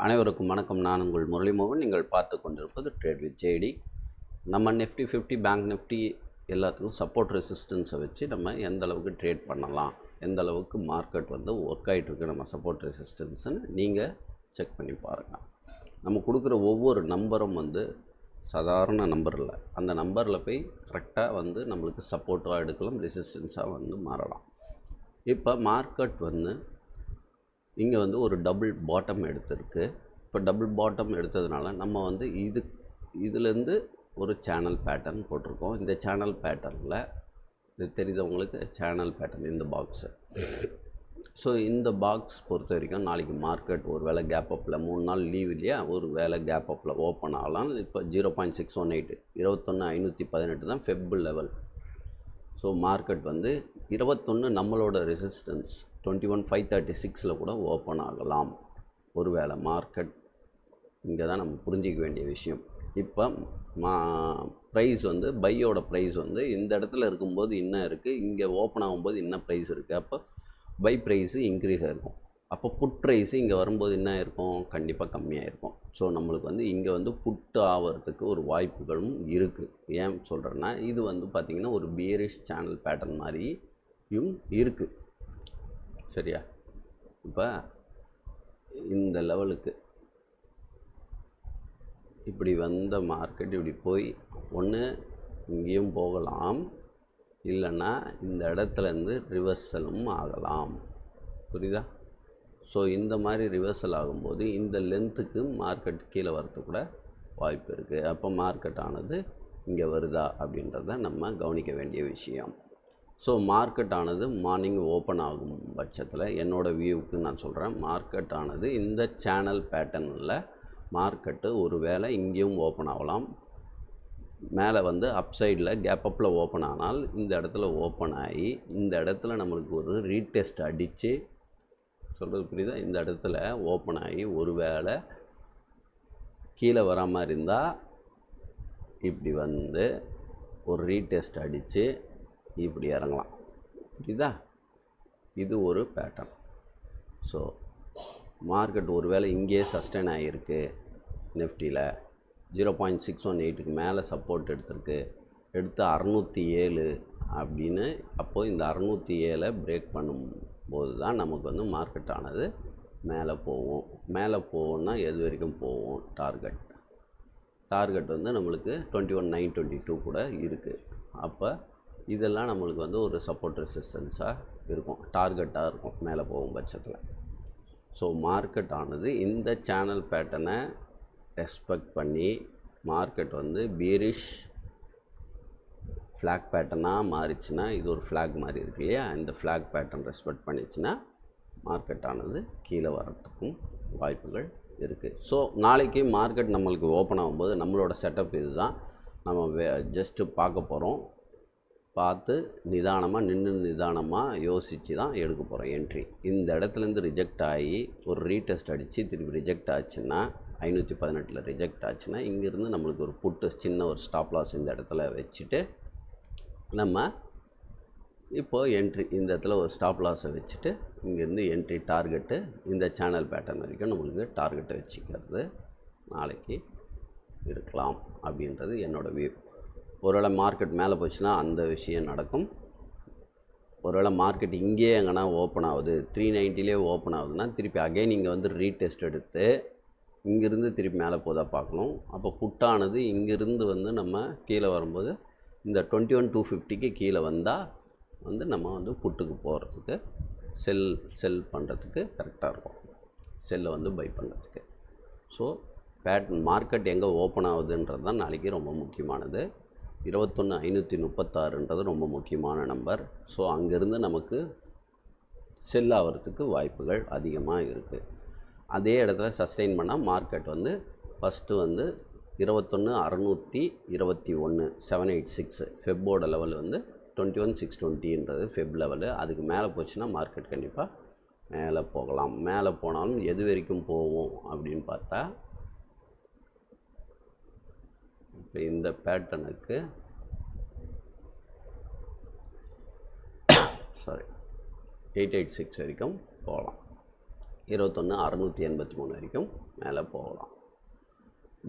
அனைவருக்கும் வணக்கம். நான் உங்கள் முரளிமோகன். நீங்கள் பார்த்து கொண்டிருப்பது ட்ரேட் வித் ஜேடி. நம்ம நிஃப்டி 50 பேங்க் நிஃப்டி எல்லாத்துக்கும் சப்போர்ட் ரெசிஸ்டன்ஸை வச்சு நம்ம எந்த அளவுக்கு ட்ரேட் பண்ணலாம், எந்த அளவுக்கு மார்க்கெட் ஒர்க் ஆகிட்டுருக்கு நம்ம சப்போர்ட் ரெசிஸ்டன்ஸ்னு நீங்கள் செக் பண்ணி பாருங்கள். நம்ம கொடுக்குற ஒவ்வொரு நம்பரும் சாதாரண நம்பர் இல்லை. அந்த நம்பரில் போய் கரெக்டாக நம்மளுக்கு சப்போர்ட்டாக எடுக்கலாம், ரெசிஸ்டன்ஸாக மாறலாம். இப்போ மார்க்கெட் இங்கே ஒரு டபுள் பாட்டம் எடுத்திருக்கு. இப்போ டபுள் பாட்டம் எடுத்ததுனால நம்ம இதுலேருந்து ஒரு சேனல் பேட்டர்ன் போட்டிருக்கோம். இந்த சேனல் பேட்டர்னில் இது தெரியுதவங்களுக்கு சேனல் பேட்டர்ன் இந்த பாக்ஸு. ஸோ இந்த பாக்ஸ் பொறுத்த வரைக்கும் நாளைக்கு மார்க்கெட் ஒரு வேளை கேப் அப்பில் 3 நாள் லீவ் இல்லையா, ஒரு வேளை கேப் அப்பில் ஓப்பன் ஆகலாம். இப்போ 0.618 21,518 தான் ஃபெப் லெவல். ஸோ மார்க்கெட் 21 நம்மளோட ரெசிஸ்டன்ஸ் 21,536 கூட ஓப்பன் ஆகலாம். ஒருவேளை மார்க்கெட் இங்கே தான் நம்ம புரிஞ்சிக்க வேண்டிய விஷயம். இப்போ ப்ரைஸ் பையோட ப்ரைஸ் இந்த இடத்துல இருக்கும்போது இன்னும் இருக்குது, இங்கே ஓப்பன் ஆகும்போது இன்னும் ப்ரைஸ் இருக்குது. அப்போ பை ப்ரைஸு இன்க்ரீஸ் ஆகிருக்கும். அப்போ புட் ப்ரைஸு இங்கே வரும்போது என்ன இருக்கும், கண்டிப்பாக கம்மியாக இருக்கும். ஸோ நம்மளுக்கு இங்கே புட்டு ஆகிறதுக்கு ஒரு வாய்ப்புகளும் இருக்குது. ஏன் சொல்கிறேன்னா, இது பார்த்திங்கன்னா ஒரு பியரிஷ் சேனல் பேட்டர்ன் மாதிரியும் இருக்குது. சரியா? இப்போ இந்த லெவலுக்கு இப்படி வந்த மார்க்கெட் இப்படி போய் ஒன்று இங்கேயும் போகலாம், இல்லைன்னா இந்த இடத்துலேருந்து ரிவர்சலும் ஆகலாம். புரியுதா? ஸோ இந்த மாதிரி ரிவர்சல் ஆகும்போது இந்த லென்த்துக்கு மார்க்கெட் கீழே வரத்துக்கு கூட வாய்ப்பு இருக்குது. அப்போ மார்க்கெட் ஆனது இங்கே வருதா அப்படின்றத நம்ம கவனிக்க வேண்டிய விஷயம். ஸோ மார்க்கெட் ஆனது மார்னிங் ஓப்பன் ஆகும் பட்சத்தில் என்னோடய வியூவுக்கு நான் சொல்கிறேன், மார்க்கெட் ஆனது இந்த சேனல் பேட்டர்னில் மார்க்கெட்டு ஒரு வேளை இங்கேயும் ஓப்பன் ஆகலாம். மேலே அப்சைடில் கேப் அப்பில் ஓப்பன் ஆனால் இந்த இடத்துல ஓப்பன் ஆகி இந்த இடத்துல நம்மளுக்கு ஒரு ரீடெஸ்ட் அடித்து, சொல்கிறது புரியுதா, இந்த இடத்துல ஓப்பன் ஆகி ஒரு வேளை கீழே வர மாதிரி இருந்தால் இப்படி ஒரு ரீடெஸ்ட் அடித்து இப்படி இறங்கலாம். புரியுதா? இது ஒரு பேட்டர்ன். ஸோ மார்க்கெட் ஒரு வேளை இங்கேயே சஸ்டெயின் ஆகிருக்கு, நிஃப்டியில் 0.618க்கு மேலே சப்போர்ட் எடுத்திருக்கு, எடுத்து 607 அப்படின்னு. அப்போது இந்த 607 பிரேக் பண்ணும்போது தான் நமக்கு மார்க்கெட் ஆனது மேலே போகும். மேலே போகும்னா எது வரைக்கும் போகும், டார்கெட் நம்மளுக்கு 21,922 கூட இருக்குது. அப்போ இதெல்லாம் நம்மளுக்கு ஒரு சப்போர்ட் ரெசிஸ்டன்ஸாக இருக்கும், டார்கெட்டாக இருக்கும் மேலே போகும் பட்சத்தில். ஸோ மார்க்கெட் ஆனது இந்த சேனல் பேட்டர்னை ரெஸ்பெக்ட் பண்ணி மார்க்கெட் பியரிஷ் ஃப்ளாக் பேட்டர்னாக மாறிச்சுன்னா, இது ஒரு ஃப்ளாக் மாதிரி இருக்கு இல்லையா, இந்த ஃப்ளாக் பேட்டர்ன் ரெஸ்பெக்ட் பண்ணிச்சுன்னா மார்க்கெட் ஆனது கீழே வரத்துக்கும் வாய்ப்புகள் இருக்குது. ஸோ நாளைக்கு மார்க்கெட் நம்மளுக்கு ஓப்பன் ஆகும்போது நம்மளோட செட்டப் இது தான். நம்ம ஜஸ்ட்டு பார்க்க போகிறோம், பார்த்து நிதானமாக நிதானமாக யோசித்து தான் எடுக்க போகிறோம் என்ட்ரி. இந்த இடத்துலேருந்து ரிஜெக்ட் ஆகி ஒரு ரீடெஸ்ட் அடித்து திருப்பி ரிஜெக்ட் ஆச்சுன்னா, 518 ரிஜெக்ட் ஆச்சுன்னா, இங்கேருந்து நம்மளுக்கு ஒரு புட்டு சின்ன ஒரு ஸ்டாப் லாஸ் இந்த இடத்துல வச்சுட்டு நம்ம இப்போது என்ட்ரி இந்த இடத்துல ஒரு ஸ்டாப் லாஸை வச்சுட்டு இங்கேருந்து என்ட்ரி டார்கெட்டு இந்த சேனல் பேட்டர்ன் வரைக்கும் நம்மளுக்கு டார்கெட்டை வச்சுக்கிறது நாளைக்கு இருக்கலாம் அப்படின்றது என்னோடய வியூ. ஒருவேளை மார்க்கெட் மேலே போச்சுன்னா அந்த விஷயம் நடக்கும். ஒருவேளை மார்க்கெட் இங்கேயே எங்கன்னா ஓப்பன் ஆகுது, 390லே ஓப்பன் ஆகுதுன்னா திருப்பி அகைன் இங்கே ரீடெஸ்ட் எடுத்து இங்கேருந்து திருப்பி மேலே போதா பார்க்கணும். அப்போ புட்டானது இங்கேருந்து நம்ம கீழே வரும்போது இந்த 21,250க்கு கீழே வந்தால் நம்ம புட்டுக்கு போகிறதுக்கு செல் பண்ணுறதுக்கு கரெக்டாக இருக்கும், செல்லை பை பண்ணுறதுக்கு. ஸோ மார்க்கெட் எங்கே ஓப்பன் ஆகுதுன்றது தான் நாளைக்கு ரொம்ப முக்கியமானது. 21,536ன்றது ரொம்ப முக்கியமான நம்பர். ஸோ அங்கேருந்து நமக்கு செல் ஆகிறதுக்கு வாய்ப்புகள் அதிகமாக இருக்குது. அதே இடத்துல சஸ்டெயின் பண்ணால் மார்க்கெட் ஃபஸ்ட்டு 21,621 786 ஃபெப்போட லெவல் 21,620ன்றது ஃபெப் லெவலு. அதுக்கு மேலே போச்சுன்னா மார்க்கெட் கண்டிப்பாக மேலே போகலாம். மேலே போனாலும் எது வரைக்கும் போவோம் அப்படின்னு பார்த்தா, இப்போ இந்த பேட்டர்னுக்கு 886 வரைக்கும் போகலாம். 21,683 வரைக்கும் மேலே போகலாம்.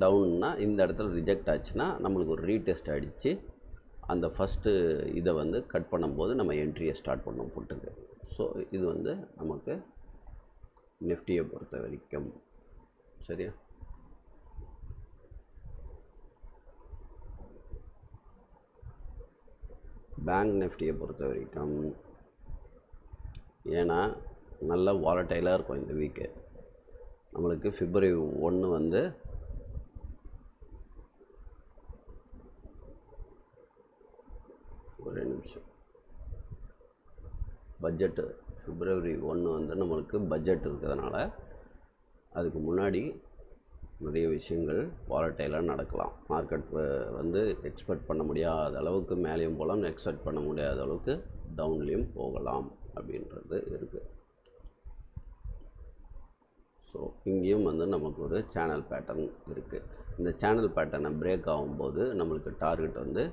டவுன்னா இந்த இடத்துல ரிஜெக்ட் ஆச்சுன்னா நம்மளுக்கு ஒரு ரீடெஸ்ட் அடித்து அந்த ஃபஸ்ட்டு இதை வந்து கட் பண்ணும்போது நம்ம என்ட்ரியை ஸ்டார்ட் பண்ணோம் புட்டுக்கு. ஸோ இது வந்து நமக்கு நிஃப்டியை பொறுத்த வரைக்கும். சரியா? பேங்க் நிஃப்டியை பொறுத்த வரைக்கும் ஏன்னா நல்ல வாலட்டைலாக இருக்கும் இந்த வீக்கு. நம்மளுக்கு February 1 வந்து ஒரு நிமிஷம் பட்ஜெட்டு February 1 வந்து நம்மளுக்கு பட்ஜெட் இருக்கிறதுனால அதுக்கு முன்னாடி நிறைய விஷயங்கள் வாலட்டைலாக நடக்கலாம். மார்க்கெட் வந்து எக்ஸ்பெக்ட் பண்ண முடியாத அளவுக்கு மேலேயும் போகலாம், எக்ஸ்பெக்ட் பண்ண முடியாத அளவுக்கு டவுன்லேயும் போகலாம் அப்படின்றது இருக்குது. ஸோ இங்கேயும் வந்து நமக்கு ஒரு சேனல் பேட்டர்ன் இருக்குது. இந்த சேனல் பேட்டர்னை பிரேக் ஆகும்போது நம்மளுக்கு டார்கெட் வந்து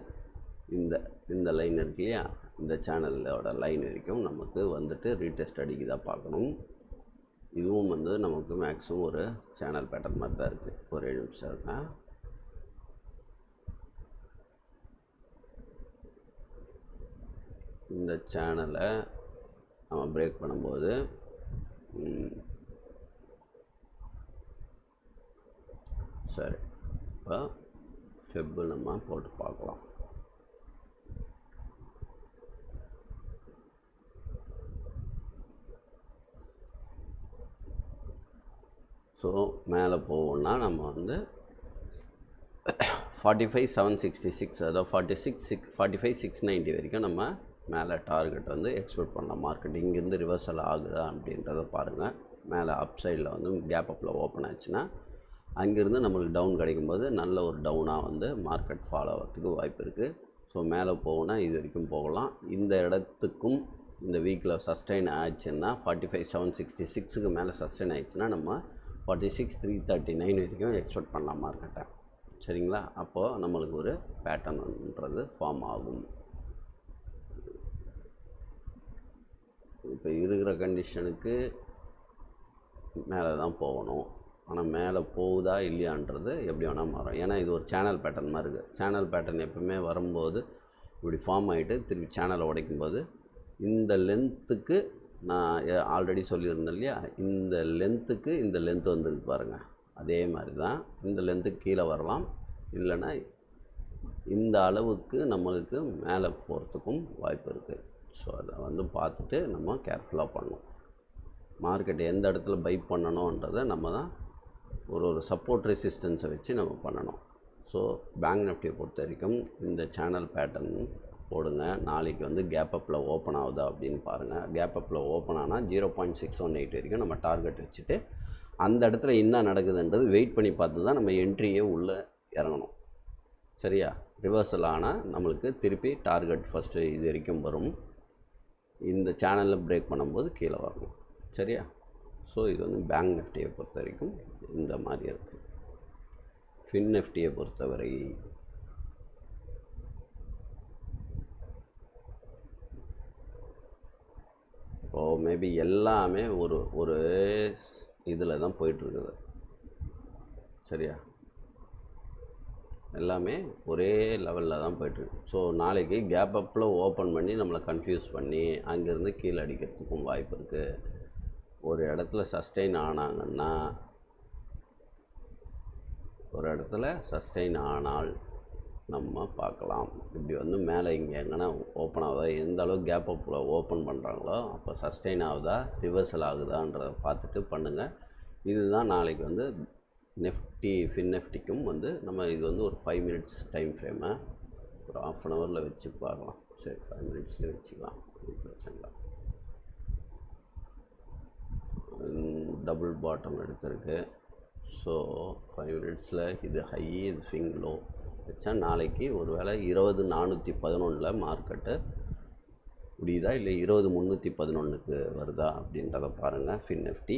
இந்த லைன் இருக்கு இல்லையா, இந்த சேனலோட லைன் வரைக்கும் நமக்கு வந்துட்டு ரீடெஸ்ட் அடிக்குதா பார்க்கணும். இதுவும் வந்து நமக்கு மேக்ஸிமம் ஒரு சேனல் பேட்டர்ன் மாதிரி தான் இருக்குது. ஒரு 7 நிமிஷம் இருக்கா. இந்த சேனலை நம்ம பிரேக் பண்ணும்போது சரி, இப்போ ஃபெப்பு நம்ம போட்டு பார்க்கலாம். ஸோ மேலே போவோம்னா நம்ம வந்து 45,766 அதாவது 45,690 வரைக்கும் நம்ம மேலே டார்கெட் வந்து எக்ஸ்பெக்ட் பண்ணலாம். மார்க்கெட் இங்கேருந்து ரிவர்சல் ஆகுதா அப்படின்றத பாருங்கள். மேலே அப் சைடில் வந்து கேப் அப்பில் ஓப்பன் ஆச்சுன்னா அங்கேருந்து நம்மளுக்கு டவுன் கிடைக்கும்போது நல்ல ஒரு டவுனாக வந்து மார்க்கெட் ஃபாலோ ஆகிறதுக்கு வாய்ப்பு இருக்குது. ஸோ மேலே போகணுன்னா இது வரைக்கும் போகலாம். இந்த இடத்துக்கும் இந்த வீக்கில் சஸ்டெயின் ஆச்சுன்னா 45,766க்கு மேலே சஸ்டெயின் ஆயிடுச்சுன்னா நம்ம 46,339 வரைக்கும் எக்ஸ்பெக்ட் பண்ணலாம் மார்க்கெட்டை. சரிங்களா? அப்போது நம்மளுக்கு ஒரு பேட்டர்ன்ன்றது ஃபார்ம் ஆகும். இப்போ இருக்கிற கண்டிஷனுக்கு மேலே தான் போகணும். ஆனால் மேலே போகுதா இல்லையான்றது எப்படி வேணால் மாறும். ஏன்னா இது ஒரு சேனல் பேட்டர்ன் மாதிரி இருக்குது. சேனல் பேட்டர்ன் எப்பவுமே வரும்போது இப்படி ஃபார்ம் ஆகிட்டு திருப்பி சேனலை உடைக்கும்போது இந்த லென்த்துக்கு நான் ஆல்ரெடி சொல்லியிருந்தேன் இல்லையா, இந்த லென்த்துக்கு இந்த லென்த் வந்துருக்கு பாருங்கள். அதே மாதிரி தான் இந்த லென்த்துக்கு கீழே வரலாம், இல்லைன்னா இந்த அளவுக்கு நம்மளுக்கு மேலே போகிறதுக்கும் வாய்ப்பு இருக்குது. ஸோ அதை வந்து பார்த்துட்டு நம்ம கேர்ஃபுல்லாக பண்ணணும். மார்க்கெட் எந்த இடத்துல பை பண்ணணுன்றதை நம்ம தான் ஒரு சப்போர்ட் ரெசிஸ்டன்ஸை வச்சு நம்ம பண்ணணும். ஸோ பேங்க் நிஃப்டியை பொறுத்த வரைக்கும் இந்த சேனல் பேட்டர்ன் போடுங்க. நாளைக்கு வந்து கேப் அப்பில் ஓப்பன் ஆகுதா அப்படின்னு பாருங்கள். கேப் அப்பில் ஓப்பன் ஆனால் 0.618 வரைக்கும் நம்ம டார்கெட் வச்சுட்டு அந்த இடத்துல என்ன நடக்குதுன்றது வெயிட் பண்ணி பார்த்து தான் நம்ம என்ட்ரியே உள்ளே இறங்கணும். சரியா? ரிவர்சல் ஆனால் நம்மளுக்கு திருப்பி டார்கெட் ஃபஸ்ட்டு இது வரைக்கும் வரும். இந்த சேனலில் பிரேக் பண்ணும்போது கீழே வரணும். சரியா? ஸோ இது வந்து பேங்க் நிஃப்டியை பொறுத்த வரைக்கும் இந்த மாதிரி இருக்குது. ஃபின் நிஃப்டியை பொறுத்தவரை இப்போது மேபி எல்லாமே ஒரு இதில் தான் போயிட்டுருக்குது. சரியா? எல்லாமே ஒரே லெவலில் தான் போய்ட்டுருக்கு. ஸோ நாளைக்கு கேப் அப்பில் ஓப்பன் பண்ணி நம்மளை கன்ஃபியூஸ் பண்ணி அங்கேருந்து கீழே அடிக்கிறதுக்கும் வாய்ப்பு இருக்குது. ஒரு இடத்துல சஸ்டெயின் ஆனாங்கன்னா, ஒரு இடத்துல சஸ்டெயின் ஆனால் நம்ம பார்க்கலாம். இப்படி வந்து மேலே இங்கே எங்கன்னா ஓப்பன் ஆகுதா, எந்த அளவுக்கு கேப் அப்பில் ஓப்பன் பண்ணுறாங்களோ அப்போ சஸ்டெயின் ஆகுதா ரிவர்சல் ஆகுதான்றதை பார்த்துட்டு பண்ணுங்கள். இதுதான் நாளைக்கு வந்து நிஃப்டி ஃபின் நிஃப்டிக்கும் வந்து நம்ம இது வந்து ஒரு 5 மினிட்ஸ் டைம் ஃப்ரேமை ஒரு ½ அன் ஹவரில் வச்சு பார்க்கலாம். சரி, 5 மினிட்ஸ்லேயே வச்சுக்கலாம், பிரச்சனை இல்லை. டபுள் பாட்டம் எடுத்திருக்கு. ஸோ 5 மினிட்ஸில் இது ஹை, இது ஸ்விங் லோ வச்சா நாளைக்கு ஒரு வேளை 20,411 மார்க்கெட்டு முடியுதா இல்லை 20,311க்கு வருதா அப்படின்றத பாருங்கள் ஃபின் நிஃப்டி.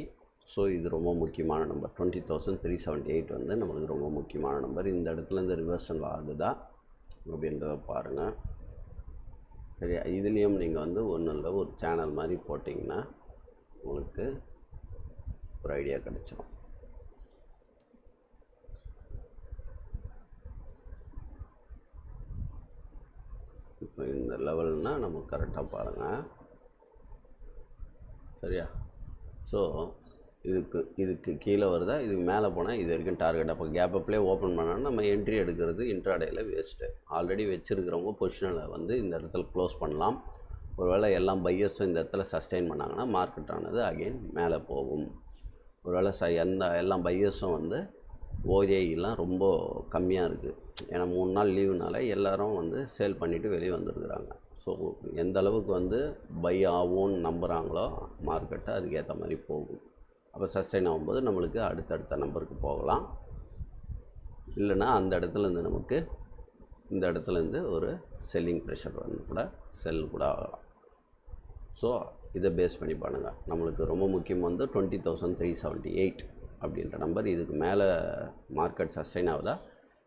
ஸோ இது ரொம்ப முக்கியமான நம்பர். 20,378 வந்து நம்மளுக்கு ரொம்ப முக்கியமான நம்பர். இந்த இடத்துல இந்த ரிவர்சல் ஆகுதா அப்படின்றத பாருங்கள். சரி, இதுலேயும் நீங்கள் வந்து ஒன்றும் இல்லை, ஒரு சேனல் மாதிரி போட்டிங்கன்னா உங்களுக்கு ஒரு ஐடியா கிடைச்சிடும். இப்போ இந்த லெவல்னால் நம்ம கரெக்டாக பாருங்கள், சரியா? ஸோ இதுக்கு கீழே வருதா, இதுக்கு மேலே போனால் இது வரைக்கும் டார்கெட். அப்போ கேப் அப்லேயே ஓப்பன் பண்ணால் நம்ம என்ட்ரி எடுக்கிறது இன்ட்ராடேயில் வேஸ்ட்டு. ஆல்ரெடி வச்சுருக்கிறவங்க பொசிஷனை வந்து இந்த இடத்துல க்ளோஸ் பண்ணலாம். ஒருவேளை எல்லாம் பையர்ஸும் இந்த இடத்துல சஸ்டெயின் பண்ணாங்கன்னா மார்க்கெட் ஆனது அகெயின் மேலே போகும். ஒருவேளை எல்லாம் பையர்ஸும் வந்து ஓஏலாம் ரொம்ப கம்மியாக இருக்குது. ஏன்னா 3 நாள் லீவுனால எல்லோரும் வந்து சேல் பண்ணிவிட்டு வெளியே வந்துருக்குறாங்க. ஸோ எந்த அளவுக்கு வந்து பை ஆகும்னு நம்புகிறாங்களோ மார்க்கெட்டை அதுக்கேற்ற மாதிரி போகும். அப்போ சஸ்டெயின் ஆகும்போது நம்மளுக்கு அடுத்தடுத்த நம்பருக்கு போகலாம். இல்லைன்னா அந்த இடத்துலேருந்து நமக்கு இந்த இடத்துலேருந்து ஒரு செல்லிங் ப்ரெஷர் வந்து கூட செல் கூட ஆகலாம். ஸோ இதை பேஸ் பண்ணி பண்ணுங்கள். நம்மளுக்கு ரொம்ப முக்கியம் வந்து 20,378 அப்படின்ற நம்பர். இதுக்கு மேலே மார்க்கெட் சஸ்டெயின் ஆகுதா,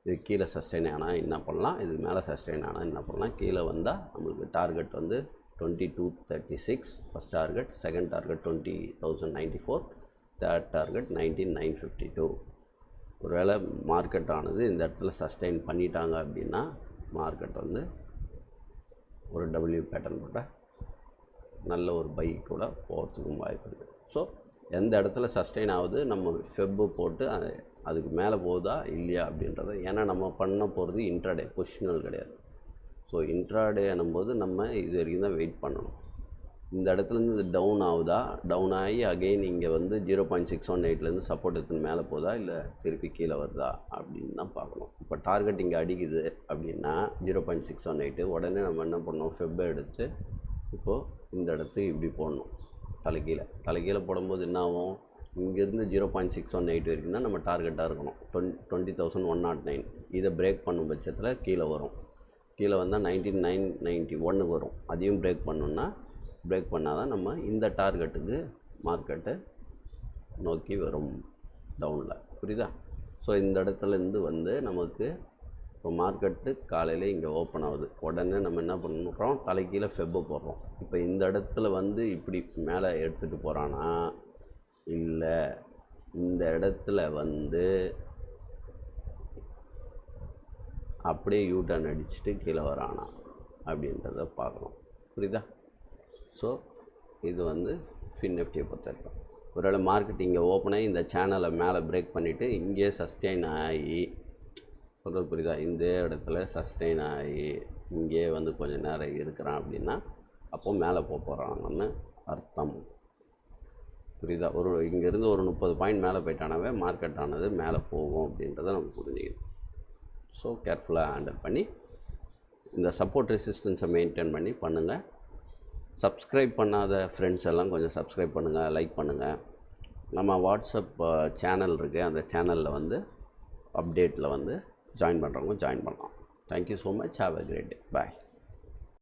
இதுக்கு கீழே சஸ்டெயின் ஆனால் என்ன பண்ணலாம், இதுக்கு மேலே சஸ்டெயின் ஆனால் என்ன பண்ணலாம். கீழே வந்தால் நம்மளுக்கு டார்கெட் வந்து 2236 first target, second target 20,094, third target 19,952. ஒருவேளை மார்க்கெட் ஆனது இந்த இடத்துல சஸ்டெயின் பண்ணிட்டாங்க அப்படின்னா மார்க்கெட் வந்து ஒரு டபிள்யூ பேட்டர்ன் போட்டால் நல்ல ஒரு பை கூட போகிறதுக்கும் வாய்ப்பு இருக்குது. ஸோ எந்த இடத்துல சஸ்டெயின் ஆகுது, நம்ம ஃபெப்பு போட்டு அதுக்கு மேலே போகுதா இல்லையா அப்படின்றத. ஏன்னா நம்ம பண்ண போகிறது இன்ட்ராடே, பொசிஷனல் கிடையாது. ஸோ இன்ட்ராடே என்னும்போது நம்ம இது வரைக்கும் தான் வெயிட் பண்ணணும். இந்த இடத்துலேருந்து இது டவுன் ஆகுதா, டவுன் ஆகி அகெயின் இங்கே வந்து 0.618லேருந்து சப்போர்ட் எடுத்துன்னு மேலே போதா இல்லை திருப்பி கீழே வருதா அப்படின்னு தான் பார்க்கணும். இப்போ டார்கெட் இங்கே அடிக்குது அப்படின்னா 0.618, உடனே நம்ம என்ன பண்ணோம், ஃபெப்பை எடுத்து இப்போது இந்த இடத்துக்கு இப்படி போடணும். தலைக்கீழே போடும்போது என்ன ஆகும், இங்கேருந்து 0.618 வரைக்கும் தான் நம்ம டார்கெட்டாக இருக்கணும். 20,109. இதை பிரேக் பண்ணும் பட்சத்தில் கீழே வரும். கீழே வந்தால் 19,991 வரும். அதையும் பிரேக் பண்ணால் தான் நம்ம இந்த டார்கெட்டுக்கு மார்க்கெட்டை நோக்கி வரும் டவுனில். புரியுதா? ஸோ இந்த இடத்துலேருந்து வந்து நமக்கு இப்போ மார்க்கெட்டு காலையில் இங்கே ஓப்பன் ஆகுது. உடனே நம்ம என்ன பண்ணுறோம், தலைக்கீழே ஃபெப்பை போடுறோம். இப்போ இந்த இடத்துல வந்து இப்படி மேலே எடுத்துகிட்டு போகிறானா இல்லை இந்த இடத்துல வந்து அப்படியே யூட்டர்ன் அடிச்சுட்டு கீழே வரானா அப்படின்றத பார்க்கணும். புரியுதா? ஸோ இது வந்து ஃபின் நிஃப்டியை பொறுத்த வரைக்கும். ஒருவேளை மார்க்கெட் இங்கே ஓப்பன் ஆகி இந்த சேனலை மேலே பிரேக் பண்ணிவிட்டு இங்கே சஸ்டெயின் ஆகி, சொல்கிறது புரியுதா, இந்த இடத்துல சஸ்டெயின் ஆகி இங்கே வந்து கொஞ்சம் நேரம் இருக்கிறான் அப்படின்னா அப்போது மேலே போகிறாங்கன்னு அர்த்தம். புரியுதா? இங்கேருந்து ஒரு 30 பாயிண்ட் மேலே போயிட்டானாவே மார்க்கெட் ஆனது மேலே போகும் அப்படின்றத நம்ம புரிஞ்சுக்கணும். ஸோ கேர்ஃபுல்லாக ஹேண்டில் பண்ணி இந்த சப்போர்ட் ரெசிஸ்டன்ஸை மெயின்டைன் பண்ணி பண்ணுங்கள். சப்ஸ்கிரைப் பண்ணாத ஃப்ரெண்ட்ஸ் எல்லாம் கொஞ்சம் சப்ஸ்கிரைப் பண்ணுங்கள், லைக் பண்ணுங்கள். நம்ம வாட்ஸ்அப் சேனல் இருக்குது, அந்த சேனலில் வந்து அப்டேட்டில் வந்து ஜாயின் பண்ணுறவங்க ஜாயின் பண்ணலாம். Thank you so much. Have a great day. Bye.